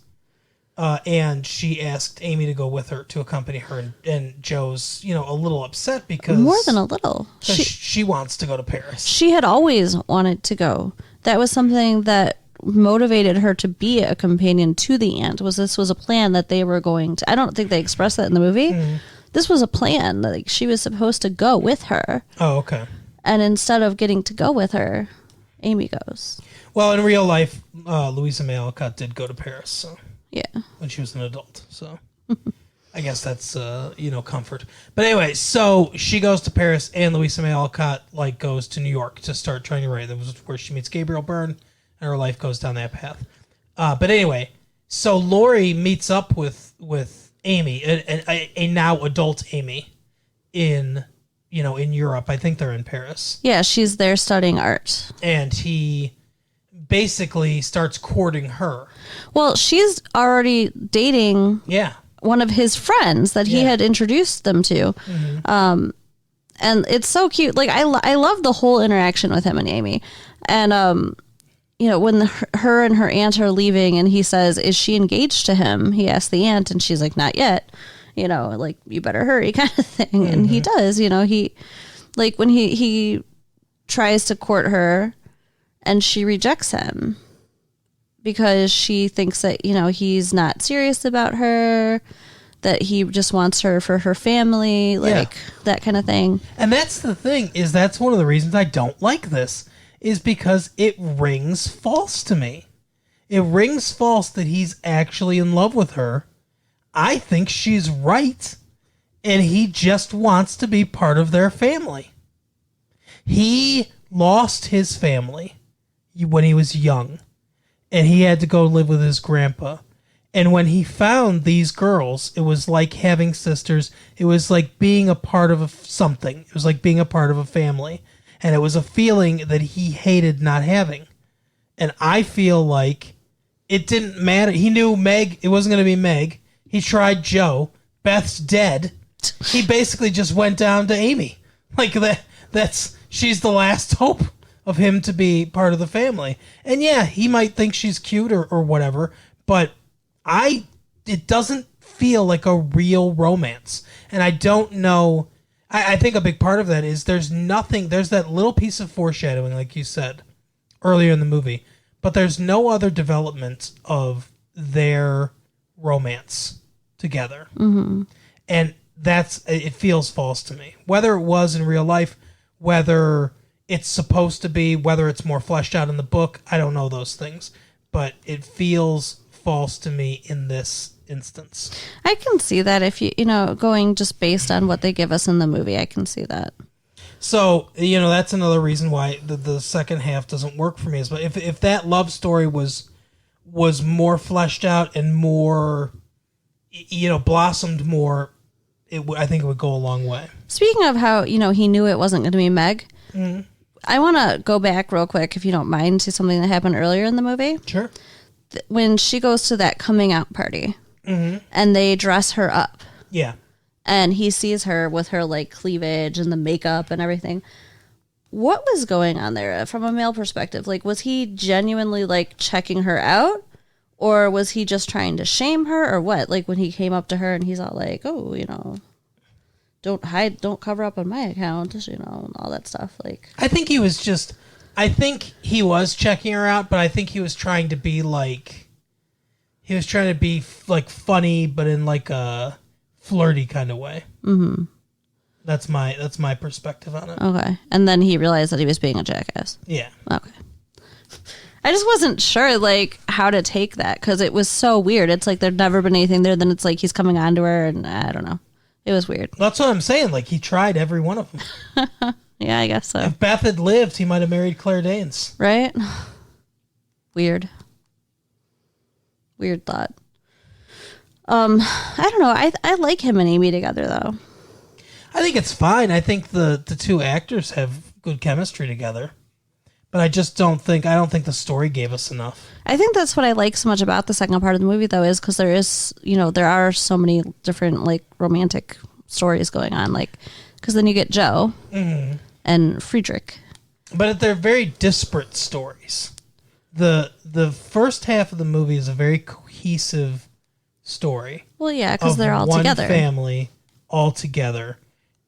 and she asked Amy to go with her, to accompany her, and Joe's, a little upset because... More than a little. She wants to go to Paris. She had always wanted to go. That was something that motivated her to be a companion to the aunt. This was a plan that they were going to... I don't think they expressed that in the movie. Mm-hmm. This was a plan. Like, she was supposed to go with her. Oh, okay. And instead of getting to go with her, Amy goes. Well, in real life, Louisa May Alcott did go to Paris, so Yeah. when she was an adult. So I guess that's comfort. But anyway, so she goes to Paris, and Louisa May Alcott goes to New York to start trying to write. That was where she meets Gabriel Byrne, and her life goes down that path. But anyway, so Laurie meets up with Amy, a now adult Amy, in Europe. I think they're in Paris. Yeah, she's there studying art. And he basically starts courting her. Well, she's already dating one of his friends that he had introduced them to. Mm-hmm. And it's so cute. I love the whole interaction with him and Amy. And, when her and her aunt are leaving and he says, is she engaged to him? He asks the aunt and she's like, not yet. You better hurry kind of thing. Mm-hmm. And he does, when he tries to court her and she rejects him because she thinks that, he's not serious about her, that he just wants her for her family, that kind of thing. And that's the thing, is that's one of the reasons I don't like this, is because it rings false to me. It rings false that he's actually in love with her. I think she's right, and he just wants to be part of their family. He lost his family when he was young, and he had to go live with his grandpa. And when he found these girls, it was like having sisters. It was like being a part of something. It was like being a part of a family. And it was a feeling that he hated not having. And I feel like it didn't matter. He knew Meg, it wasn't going to be Meg. He tried Joe. Beth's dead. He basically just went down to Amy. She's the last hope of him to be part of the family. And yeah, he might think she's cute or whatever, but it doesn't feel like a real romance. And I don't know. I think a big part of that is there's that little piece of foreshadowing, like you said earlier in the movie, but there's no other development of their romance together. Mm-hmm. And it feels false to me. Whether it was in real life, whether it's supposed to be, whether it's more fleshed out in the book, I don't know those things, but it feels false to me in this instance. I can see that if going just based on what they give us in the movie, I can see that. So, that's another reason why the second half doesn't work for me. Is if that love story was more fleshed out and more, blossomed more, I think it would go a long way. Speaking of how, he knew it wasn't going to be Meg, mm-hmm. I want to go back real quick, if you don't mind, to something that happened earlier in the movie. Sure. When she goes to that coming out party, mm-hmm. and they dress her up. Yeah. And he sees her with her cleavage and the makeup and everything. What was going on there from a male perspective? Was he genuinely checking her out? Or was he just trying to shame her or what? When he came up to her and he's all don't cover up on my account, and all that stuff. I think he was checking her out, but I think he was trying to be funny, but in a flirty kind of way. Mm-hmm. That's my perspective on it. Okay. And then he realized that he was being a jackass. Yeah. Okay. I just wasn't sure how to take that, because it was so weird. It's there'd never been anything there. Then it's he's coming on to her, and I don't know. It was weird. That's what I'm saying. He tried every one of them. Yeah, I guess so. If Beth had lived, he might have married Claire Danes. Right? Weird. Weird thought. I don't know. I like him and Amy together, though. I think it's fine. I think the two actors have good chemistry together. But I don't think the story gave us enough. I think that's what I like so much about the second part of the movie, though, is because there are so many different romantic stories going on. Because then you get Joe mm-hmm. and Friedrich. But they're very disparate stories. The first half of the movie is a very cohesive story. Well, yeah, because they're all together. One family all together.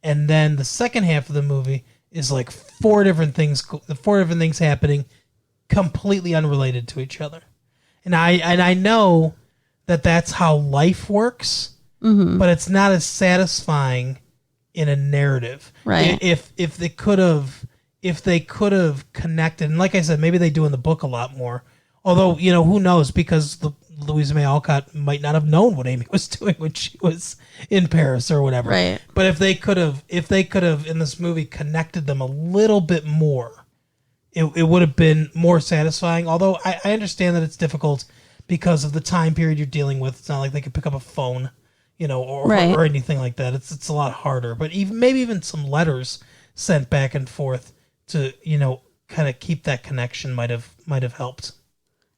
And then the second half of the movie is four different things happening completely unrelated to each other. And I know that that's how life works, mm-hmm. but it's not as satisfying in a narrative. Right. If they could have if they could have connected, and like I said, maybe they do in the book a lot more. Although, who knows, because Louisa May Alcott might not have known what Amy was doing when she was in Paris or whatever. Right. But if they could have in this movie connected them a little bit more, it would have been more satisfying. Although I understand that it's difficult because of the time period you're dealing with. It's not like they could pick up a phone, or anything like that. It's a lot harder. But maybe even some letters sent back and forth to kind of keep that connection might have helped.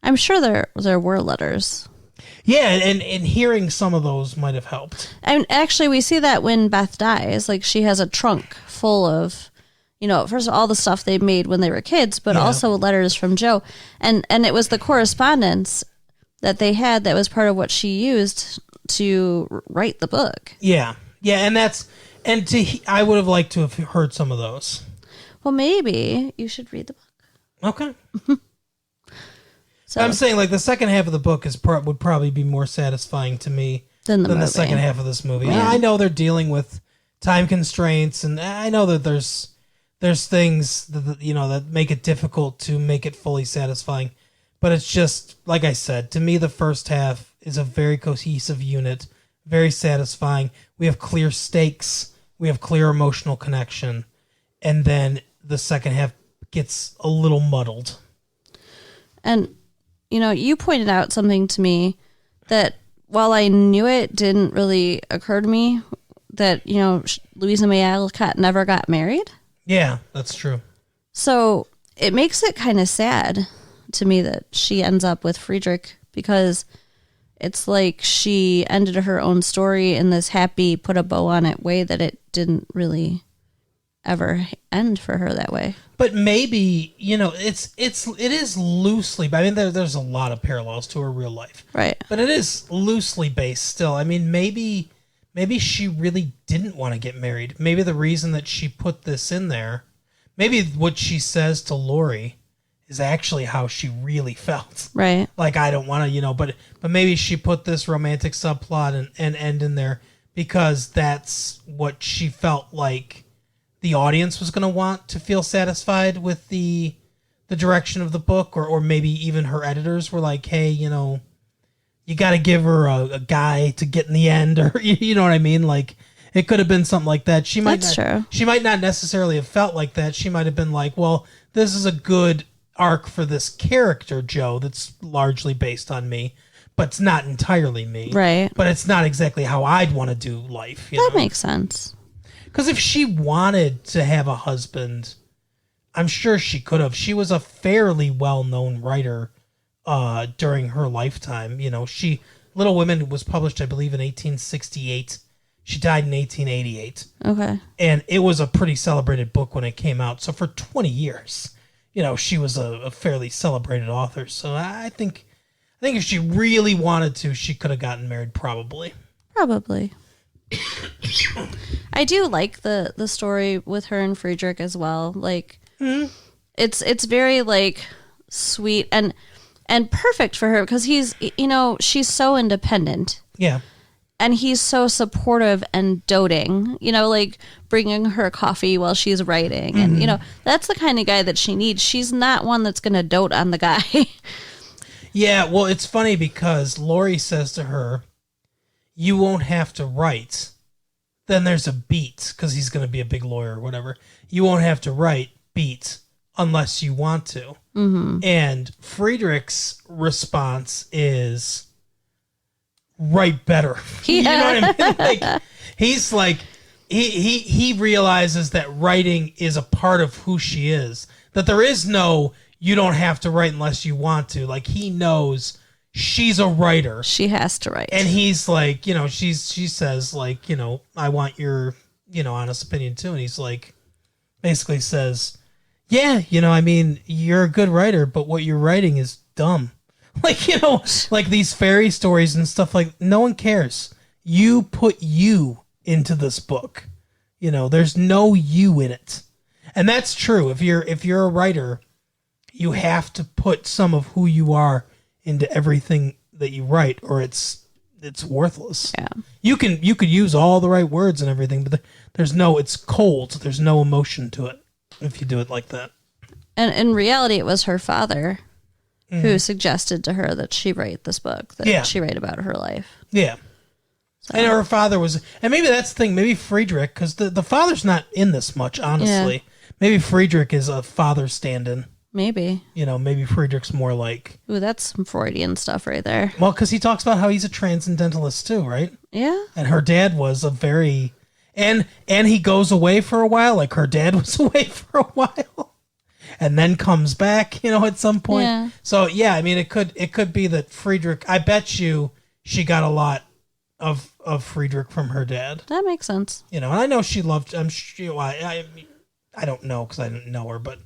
I'm sure there were letters. Yeah, and hearing some of those might have helped. And actually, we see that when Beth dies. Like, she has a trunk full of, first of all, the stuff they made when they were kids, but also letters from Jo. And it was the correspondence that they had that was part of what she used to write the book. Yeah. Yeah, I would have liked to have heard some of those. Well, maybe you should read the book. Okay. So, I'm saying, like, the second half of the book would probably be more satisfying to me than the second half of this movie. Yeah. I know they're dealing with time constraints, and I know that there's things that make it difficult to make it fully satisfying. But it's just, like I said, to me, the first half is a very cohesive unit, very satisfying. We have clear stakes, we have clear emotional connection, and then the second half gets a little muddled. And you pointed out something to me that while I knew it, didn't really occur to me that, Louisa May Alcott never got married. Yeah, that's true. So it makes it kind of sad to me that she ends up with Friedrich, because it's like she ended her own story in this happy, put a bow on it way that it didn't really ever end for her that way. But maybe, it is loosely, I mean, there's a lot of parallels to her real life. Right. But it is loosely based still. I mean, maybe she really didn't want to get married. Maybe the reason that she put this in there, maybe what she says to Laurie is actually how she really felt. Right. Like, I don't want to, but maybe she put this romantic subplot and end in there because that's what she felt like the audience was going to want to feel satisfied with the direction of the book, or maybe even her editors were like, hey, you got to give her a guy to get in the end, or you know what I mean? Like, it could have been something like that. She might not necessarily have felt like that. She might have been like, well, this is a good arc for this character, Jo, that's largely based on me, but it's not entirely me. Right. But it's not exactly how I'd want to do life. That makes sense. Because if she wanted to have a husband, I'm sure she could have. She was a fairly well-known writer during her lifetime. Little Women was published, I believe, in 1868. She died in 1888. Okay. And it was a pretty celebrated book when it came out. So for 20 years, she was a fairly celebrated author. So I think if she really wanted to, she could have gotten married, probably. Probably. I do like the story with her and Friedrich as well. Like, it's very like sweet and perfect for her, because he's, she's so independent. Yeah. And he's so supportive and doting, like bringing her coffee while she's writing. And, that's the kind of guy that she needs. She's not one that's going to dote on the guy. Yeah, well, it's funny because Laurie says to her, you won't have to write. Then there's a beat, because he's going to be a big lawyer or whatever. You won't have to write beat unless you want to. Mm-hmm. And Friedrich's response is, write better. Yeah. You know what I mean? Like, he's like, he realizes that writing is a part of who she is. That there is no, you don't have to write unless you want to. Like, he knows she's a writer. She has to write. And he's like, she says, like, I want your, honest opinion too. And he's like, basically says, yeah, I mean, you're a good writer, but what you're writing is dumb. Like, like these fairy stories and stuff, like, no one cares. You put you into this book. There's no you in it. And that's true. If you're a writer, you have to put some of who you are into everything that you write, or it's worthless. Yeah. You could use all the right words and everything, but it's cold. There's no emotion to it. if you do it like that. And in reality, it was her father who suggested to her that she write this book, that she write about her life. Yeah. So. And her father was, and maybe that's the thing, maybe Friedrich, because the father's not in this much, honestly. Yeah. Maybe Friedrich is a father stand-in. Maybe. Maybe Friedrich's more like... Ooh, that's some Freudian stuff right there. Well, because he talks about how he's a transcendentalist too, right? Yeah. And her dad was a very... And he goes away for a while, like her dad was away for a while. And then comes back, at some point. Yeah. So, yeah, I mean, it could be that Friedrich... I bet you she got a lot of Friedrich from her dad. That makes sense. And I know she loved... I don't know because I didn't know her, but...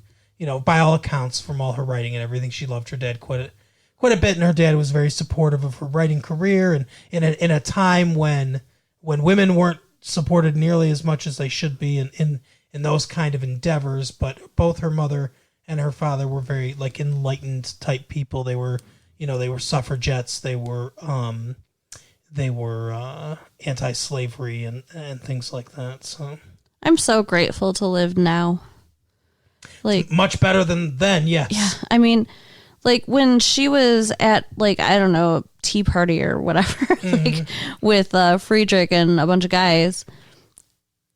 by all accounts, from all her writing and everything, she loved her dad quite a bit, and her dad was very supportive of her writing career, and in a time when women weren't supported nearly as much as they should be in those kind of endeavors. But both her mother and her father were very like enlightened type people. They were suffragettes. They were anti-slavery and things like that. So I'm so grateful to live now. Like much better than then, yes. Yeah, I mean, like when she was at like I don't know, a tea party or whatever, like with Friedrich and a bunch of guys,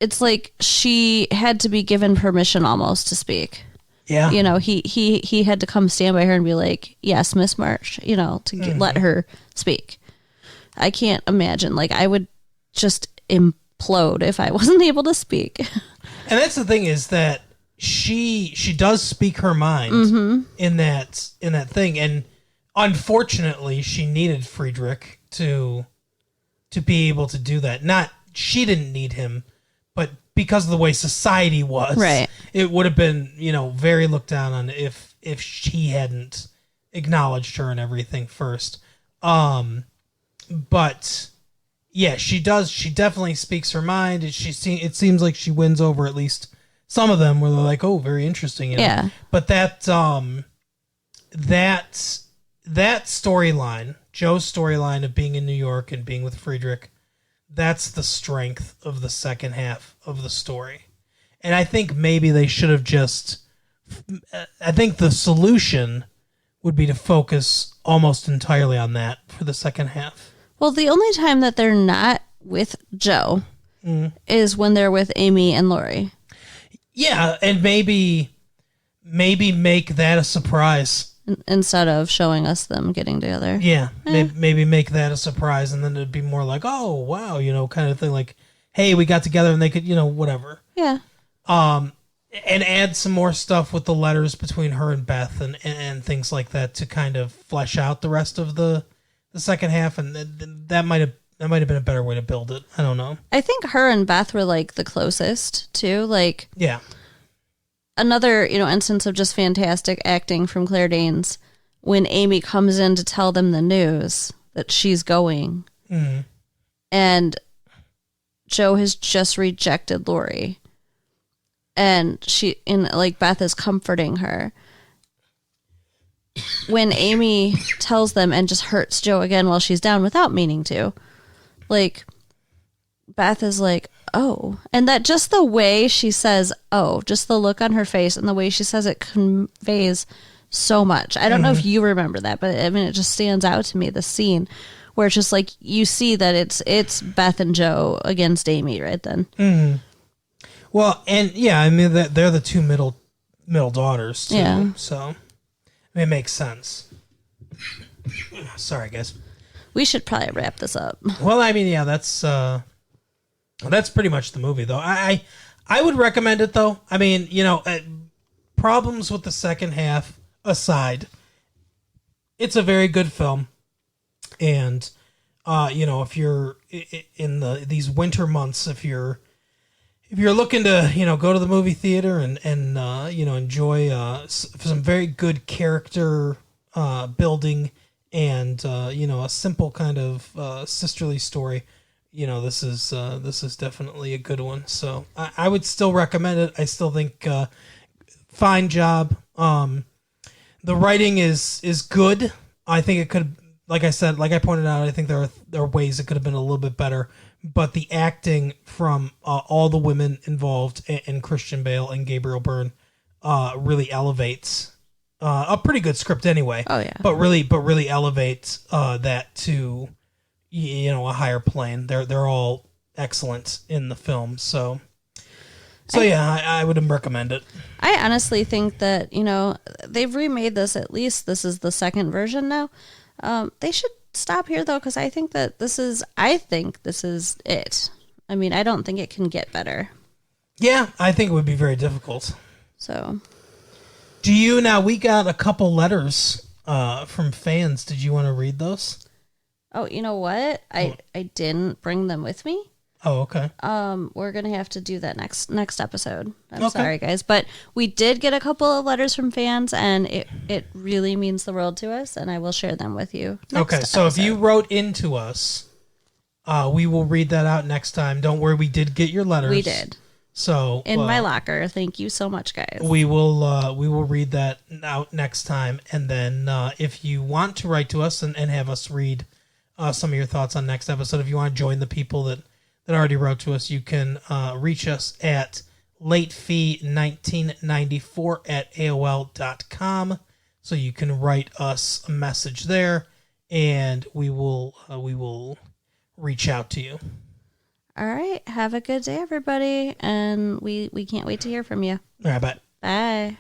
it's like she had to be given permission almost to speak. Yeah, he had to come stand by her and be like, "Yes, Miss March," to let her speak. I can't imagine. Like I would just implode if I wasn't able to speak. And that's the thing is that. She does speak her mind in that thing, and unfortunately, she needed Friedrich to be able to do that. Not she didn't need him, but because of the way society was, right. It would have been very looked down on if she hadn't acknowledged her and everything first. But yeah, she does. She definitely speaks her mind. It seems like she wins over at least. Some of them where they're like, oh, very interesting. Yeah. But that storyline, Joe's storyline of being in New York and being with Friedrich, that's the strength of the second half of the story. And I think maybe they should have I think the solution would be to focus almost entirely on that for the second half. Well, the only time that they're not with Joe is when they're with Amy and Laurie. Yeah, and maybe make that a surprise. Instead of showing us them getting together. Yeah, maybe make that a surprise, and then it'd be more like, oh, wow, kind of thing, like, hey, we got together, and they could, whatever. Yeah. And add some more stuff with the letters between her and Beth and things like that to kind of flesh out the rest of the second half, and that might have been a better way to build it. I don't know. I think her and Beth were like the closest too. Like, yeah. Another, instance of just fantastic acting from Claire Danes when Amy comes in to tell them the news that she's going, and Joe has just rejected Laurie, and Beth is comforting her. When Amy tells them and just hurts Joe again while she's down without meaning to. Like, Beth is like, oh. And that just the way she says, oh, just the look on her face and the way she says it conveys so much. I don't know if you remember that, but I mean, it just stands out to me, the scene where it's just like, you see that it's Beth and Joe against Amy right then. Mm-hmm. Well, and yeah, I mean, they're the two middle daughters too. Yeah. So, I mean, it makes sense. Sorry, guys. We should probably wrap this up. Well, I mean, yeah, that's pretty much the movie, though. I would recommend it, though. I mean, problems with the second half aside, it's a very good film. And, if you're in these winter months, if you're looking to, go to the movie theater and enjoy some very good character building and a simple kind of sisterly story, this is definitely a good one. So I would still recommend it. I still think fine job. The writing is good. I think it could, like I said, like I pointed out, I think there are ways it could have been a little bit better. But the acting from all the women involved and Christian Bale and Gabriel Byrne really elevates a pretty good script anyway. Oh, yeah. But really elevates that to a higher plane. They're all excellent in the film. So I would recommend it. I honestly think that, they've remade this. At least this is the second version now. They should stop here, though, because I think this is it. I mean, I don't think it can get better. Yeah, I think it would be very difficult. So, we got a couple letters from fans. Did you want to read those? Oh, you know what? I didn't bring them with me. Oh, okay. We're gonna have to do that next episode. I'm sorry, guys, but we did get a couple of letters from fans, and it really means the world to us, and I will share them with you. Okay, so if you wrote into us, we will read that out next time. Don't worry, we did get your letters. We did. So in my locker. Thank you so much, guys. We will read that out next time, and then if you want to write to us and have us read some of your thoughts on next episode, if you want to join the people that already wrote to us, you can reach us at latefee1994@aol.com. So you can write us a message there, and we will reach out to you. All right. Have a good day, everybody, and we can't wait to hear from you. All right, bye. Bye.